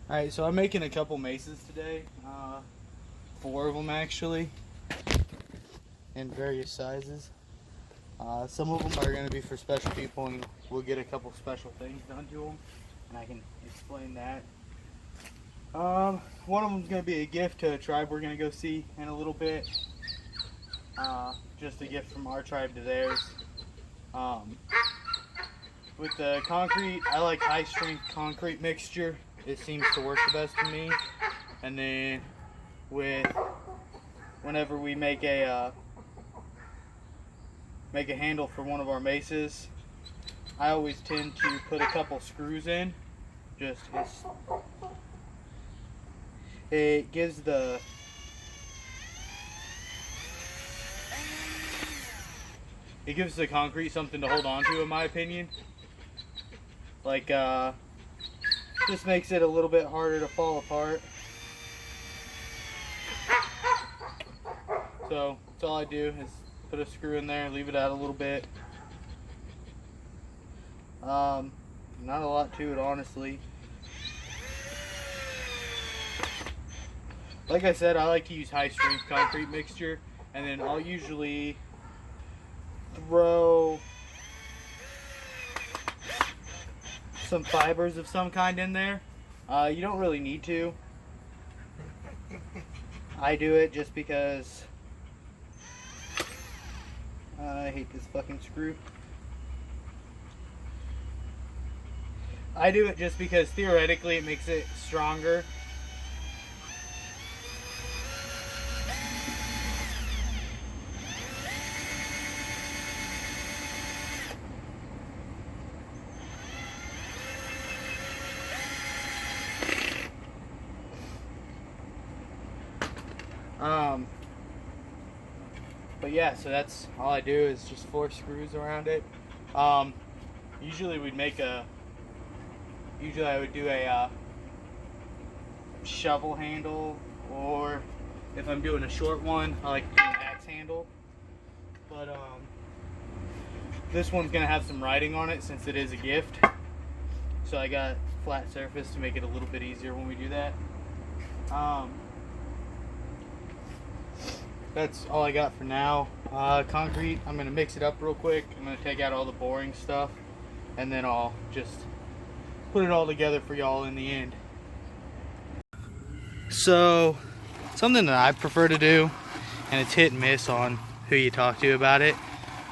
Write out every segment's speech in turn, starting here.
Alright, so I'm making a couple maces today. 4 of them actually, in various sizes. Some of them are going to be for special people, and we'll get a couple special things done to them, and I can explain that. One of them is going to be a gift to a tribe we're going to go see in a little bit. Just a gift from our tribe to theirs. With the concrete, I like high strength concrete mixture. It seems to work the best for me. And then whenever we make a handle for one of our maces, I always tend to put a couple screws in. It gives the concrete something to hold on to, in my opinion. Like, just makes it a little bit harder to fall apart. So that's all I do, is put a screw in there, leave it out a little bit. Not a lot to it, honestly. Like I said, I like to use high strength concrete mixture, and then I'll usually throw some fibers of some kind in there. You don't really need to. I do it just because I hate this fucking screw. I do it just because theoretically it makes it stronger. But yeah, so that's all I do, is just 4 screws around it. Usually I would do a shovel handle, or if I'm doing a short one, I like to do an axe handle. But this one's gonna have some writing on it since it is a gift. So I got flat surface to make it a little bit easier when we do that. That's all I got for now. Concrete, I'm going to mix it up real quick. I'm going to take out all the boring stuff, and then I'll just put it all together for y'all in the end. So, something that I prefer to do, and it's hit and miss on who you talk to about it,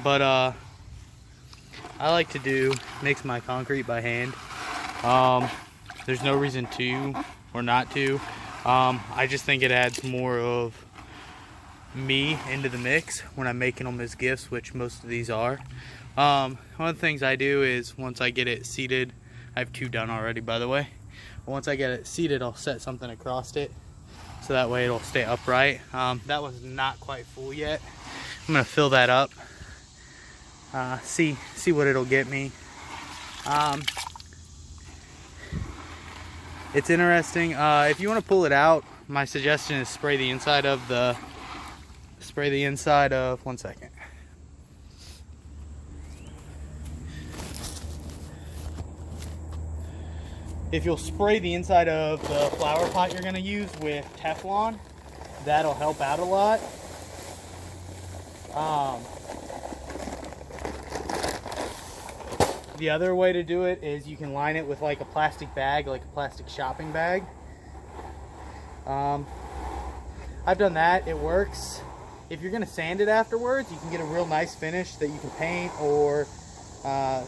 but I like to mix my concrete by hand. There's no reason to or not to. I just think it adds more of me into the mix when I'm making them as gifts, which most of these are. One of the things I do is, once I get it seated, I have 2 done already, by the way. Once I get it seated, I'll set something across it so that way it'll stay upright. That one's not quite full yet. I'm gonna fill that up, see what it'll get me. It's interesting. If you want to pull it out, my suggestion is spray the inside of one second. If you'll spray the inside of the flower pot you're going to use with Teflon, that'll help out a lot. The other way to do it is you can line it with like a plastic bag, like a plastic shopping bag. I've done that, it works. If you're going to sand it afterwards, you can get a real nice finish that you can paint or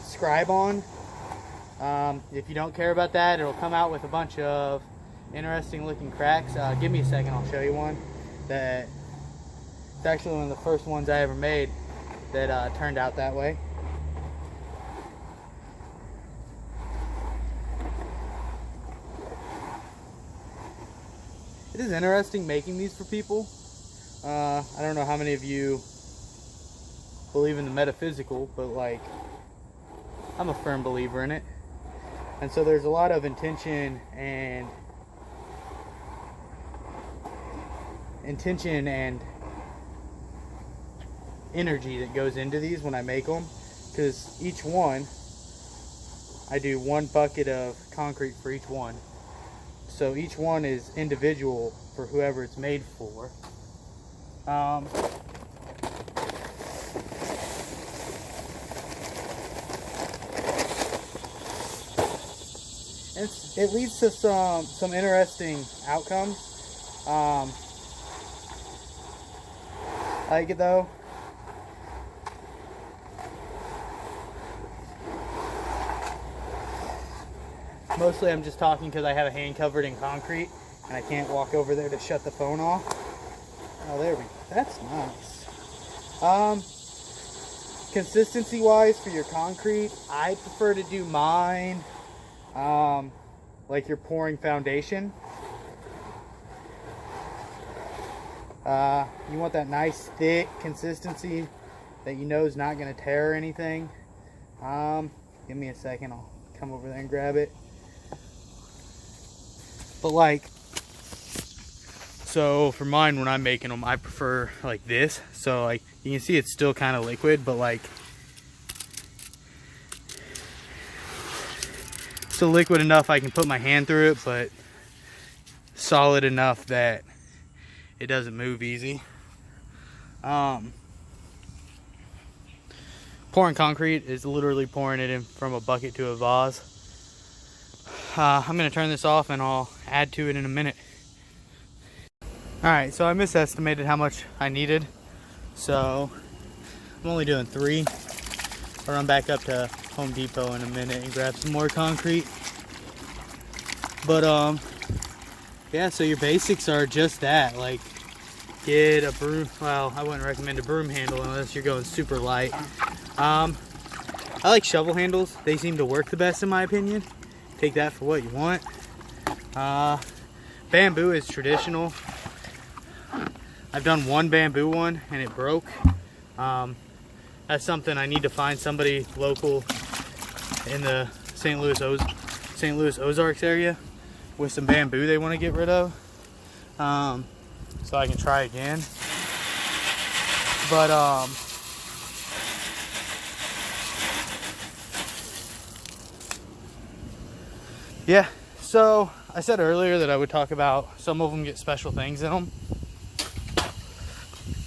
scribe on. If you don't care about that, it'll come out with a bunch of interesting looking cracks. Give me a second, I'll show you one. It's actually one of the first ones I ever made that turned out that way. It is interesting making these for people. I don't know how many of you believe in the metaphysical, but like, I'm a firm believer in it. And so there's a lot of intention and energy that goes into these when I make them, because each one, I do 1 bucket of concrete for each one. so each one is individual for whoever it's made for. It leads to some interesting outcomes. I like it though. Mostly I'm just talking because I have a hand covered in concrete and I can't walk over there to shut the phone off. Oh, there we go. That's nice. Consistency wise for your concrete, I prefer to do mine like you're pouring foundation. You want that nice thick consistency that you know is not going to tear or anything. Give me a second, I'll come over there and grab it. But like, so for mine, when I'm making them, I prefer like this. So like you can see it's still kind of liquid, but like still liquid enough I can put my hand through it, but solid enough that it doesn't move easy. Pouring concrete is literally pouring it in from a bucket to a vase. I'm gonna turn this off and I'll add to it in a minute. Alright, so I misestimated how much I needed. So I'm only doing 3. I'll run back up to Home Depot in a minute and grab some more concrete. But yeah, so your basics are just that. Like, get a broom. Well, I wouldn't recommend a broom handle unless you're going super light. I like shovel handles. They seem to work the best in my opinion. Take that for what you want. Bamboo is traditional. I've done one bamboo one and it broke. That's something I need to find somebody local in the St. Louis Ozarks area with some bamboo they want to get rid of, so I can try again. But yeah, so I said earlier that I would talk about some of them get special things in them.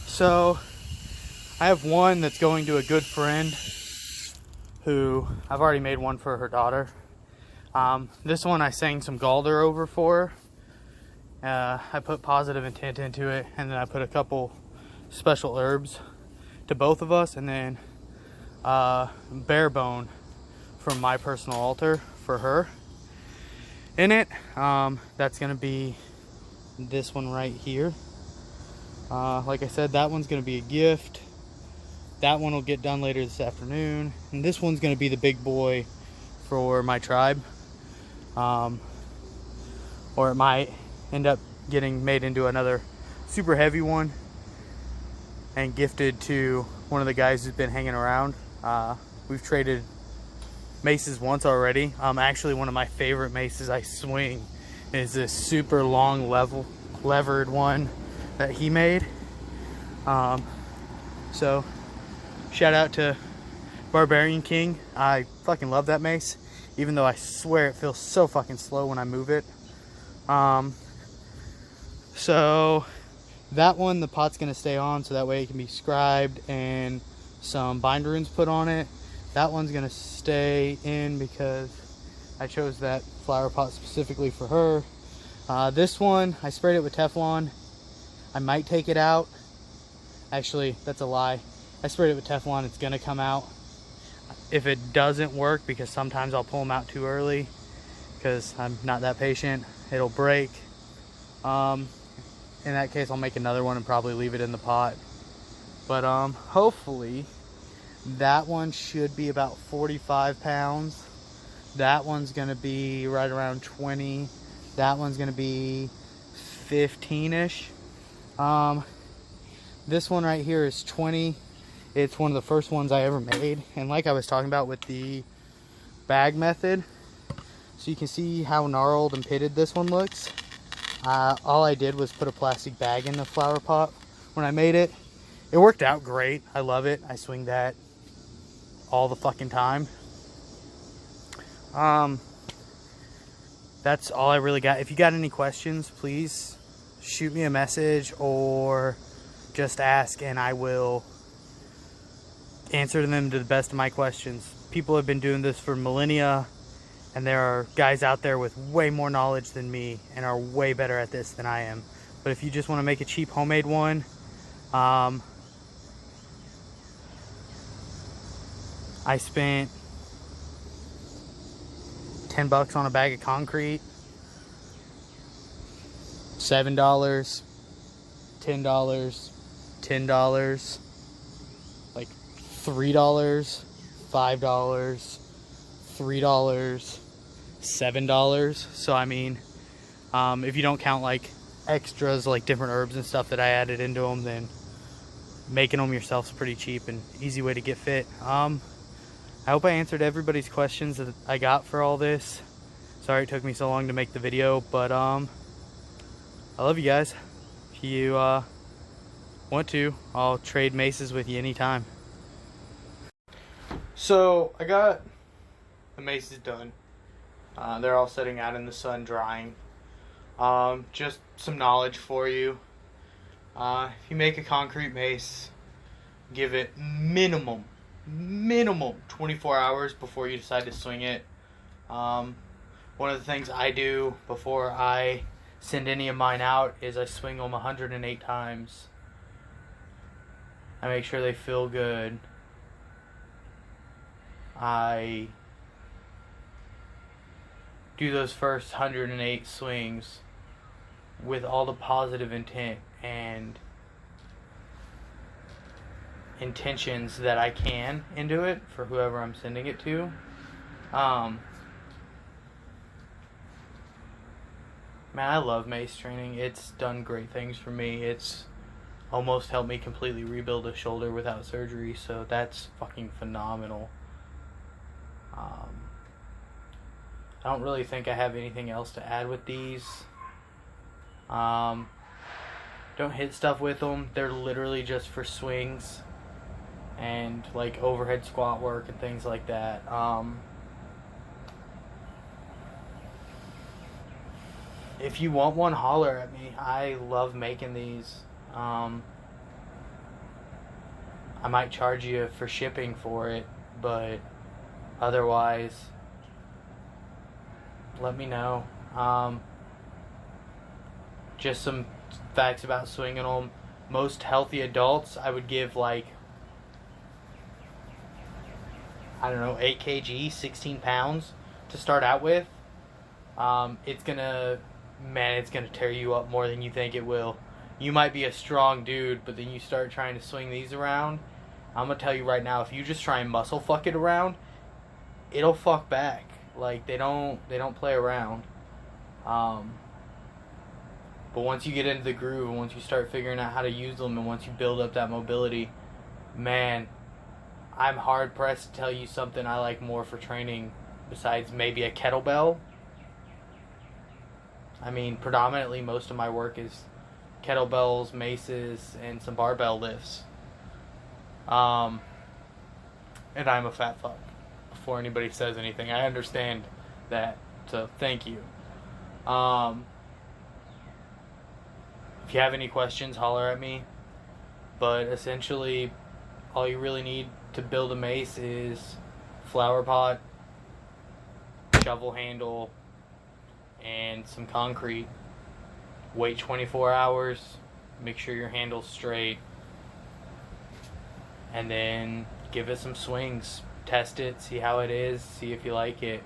So I have one that's going to a good friend who I've already made one for her daughter. This one I sang some Galder over for her. I put positive intent into it, and then I put a couple special herbs to both of us, and then bare bone from my personal altar for her in it. That's gonna be this one right here. Like I said, that one's gonna be a gift. That one will get done later this afternoon, and this one's gonna be the big boy for my tribe. Or it might end up getting made into another super heavy one and gifted to one of the guys who's been hanging around. We've traded maces once already. Actually, one of my favorite maces I swing is this super long levered one that he made. So shout out to Barbarian King. I fucking love that mace, even though I swear it feels so fucking slow when I move it. So that one, the pot's gonna stay on so that way it can be scribed and some bind runes put on it. That one's gonna stay in because I chose that flower pot specifically for her. This one, I sprayed it with Teflon. I might take it out. Actually, that's a lie. I sprayed it with Teflon, it's gonna come out. If it doesn't work, because sometimes I'll pull them out too early because I'm not that patient, it'll break. In that case, I'll make another one and probably leave it in the pot. But hopefully that one should be about 45 pounds. That one's gonna be right around 20. That one's gonna be 15-ish. This one right here is 20. It's one of the first ones I ever made, and like I was talking about with the bag method, so you can see how gnarled and pitted this one looks. All I did was put a plastic bag in the flower pot when I made it. It worked out great. I love it. I swing that all the fucking time. That that's all I really got. If you got any questions, please shoot me a message or just ask, and I will answer them to the best of my questions. People have been doing this for millennia, and there are guys out there with way more knowledge than me and are way better at this than I am. But if you just want to make a cheap homemade one, I spent $10 on a bag of concrete, $7, $10, $10, like $3, $5, $3, $7. So I mean, if you don't count like extras like different herbs and stuff that I added into them, then making them yourself is pretty cheap and easy way to get fit. I hope I answered everybody's questions that I got for all this. Sorry it took me so long to make the video, but I love you guys. If you want to, I'll trade maces with you anytime. So I got the maces done. They're all sitting out in the sun drying. Just some knowledge for you. If you make a concrete mace, give it minimum 24 hours before you decide to swing it. One of the things I do before I send any of mine out is I swing them 108 times. I make sure they feel good. I do those first 108 swings with all the positive intent and intentions that I can into it for whoever I'm sending it to. Man, I love mace training. It's done great things for me. It's almost helped me completely rebuild a shoulder without surgery, so that's fucking phenomenal. I don't really think I have anything else to add with these. Don't hit stuff with them. They're literally just for swings and like overhead squat work and things like that. If you want one, holler at me. I love making these. I might charge you for shipping for it, but otherwise, let me know. Just some facts about swinging them. Most healthy adults, I would give like, I don't know, 8 kg, 16 pounds to start out with. It's gonna tear you up more than you think it will. You might be a strong dude, but then you start trying to swing these around. I'm gonna tell you right now, if you just try and muscle fuck it around, it'll fuck back. Like, they don't play around. But once you get into the groove and once you start figuring out how to use them and once you build up that mobility, man, I'm hard pressed to tell you something I like more for training besides maybe a kettlebell. I mean, predominantly most of my work is kettlebells, maces, and some barbell lifts. And I'm a fat fuck. Before anybody says anything, I understand that, so thank you. If you have any questions, holler at me. But essentially, all you really need to build a mace is flower pot, shovel handle, and some concrete. Wait 24 hours, make sure your handle's straight, and then give it some swings. Test it, see how it is, see if you like it.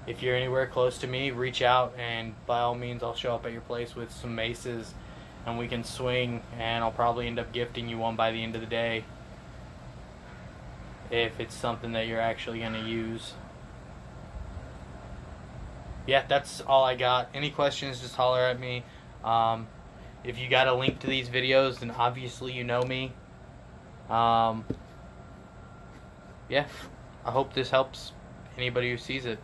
If you're anywhere close to me, reach out, and by all means I'll show up at your place with some maces and we can swing, and I'll probably end up gifting you one by the end of the day if it's something that you're actually going to use. Yeah, that's all I got. Any questions, just holler at me. If you got a link to these videos, then obviously you know me. Yeah, I hope this helps anybody who sees it.